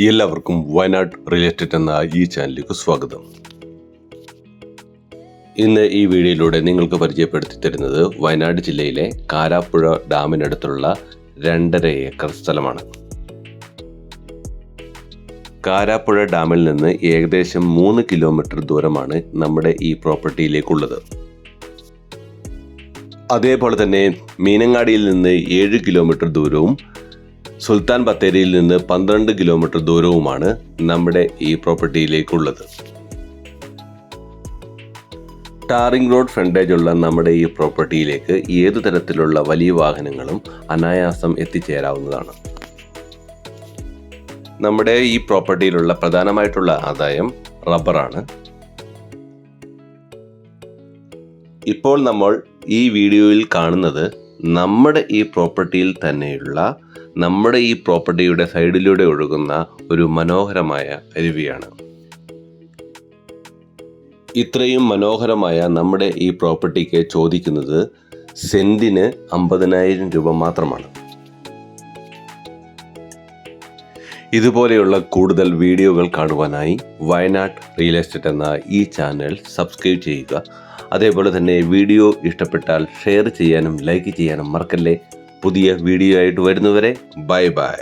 എല്ലാവർക്കും Wayanad real estate എന്ന ഈ ചാനലിലേക്ക് സ്വാഗതം. ഇന്ന് ഈ വീഡിയോയിലൂടെ നിങ്ങൾക്ക് പരിചയപ്പെടുത്തി തരുന്നത് വയനാട് ജില്ലയിലെ കാരാപ്പുഴ ഡാമിനടുത്തുള്ള 2.5 ഏക്കർ സ്ഥലമാണ്. കാരാപ്പുഴ ഡാമിൽ നിന്ന് ഏകദേശം 3 കിലോമീറ്റർ ദൂരമാണ് നമ്മുടെ ഈ പ്രോപ്പർട്ടിയിലേക്കുള്ളത്. അതേപോലെ തന്നെ മീനങ്ങാടിയിൽ നിന്ന് 7 കിലോമീറ്റർ ദൂരവും സുൽത്താൻ ബത്തേരിയിൽ നിന്ന് 12 കിലോമീറ്റർ ദൂരവുമാണ് നമ്മുടെ ഈ പ്രോപ്പർട്ടിയിലേക്കുള്ളത്. ടാറിംഗ് റോഡ് ഫ്രണ്ടേജ് ഉള്ള നമ്മുടെ ഈ പ്രോപ്പർട്ടിയിലേക്ക് ഏതു തരത്തിലുള്ള വലിയ വാഹനങ്ങളും അനായാസം എത്തിച്ചേരാവുന്നതാണ്. നമ്മുടെ ഈ പ്രോപ്പർട്ടിയിലുള്ള പ്രധാനമായിട്ടുള്ള ആദായം റബ്ബറാണ്. ഇപ്പോൾ നമ്മൾ ഈ വീഡിയോയിൽ കാണുന്നത് നമ്മുടെ ഈ പ്രോപ്പർട്ടിയിൽ തന്നെയുള്ള നമ്മുടെ ഈ പ്രോപ്പർട്ടിയുടെ സൈഡിലൂടെ ഒഴുകുന്ന ഒരു മനോഹരമായ അരുവിയാണ്. ഇത്രയും മനോഹരമായ നമ്മുടെ ഈ പ്രോപ്പർട്ടിക്ക് ചോദിക്കുന്നത് സെന്റിന് 50,000 രൂപ മാത്രമാണ്. ഇതുപോലെയുള്ള കൂടുതൽ വീഡിയോകൾ കാണുവാനായി വയനാട് റിയൽ എസ്റ്റേറ്റ് എന്ന ഈ ചാനൽ സബ്സ്ക്രൈബ് ചെയ്യുക. അതേപോലെ തന്നെ വീഡിയോ ഇഷ്ടപ്പെട്ടാൽ ഷെയർ ചെയ്യാനും ലൈക്ക് ചെയ്യാനും മറക്കല്ലേ. പുതിയ വീഡിയോ ആയിട്ട് വരുന്നവരെ ബൈ ബൈ.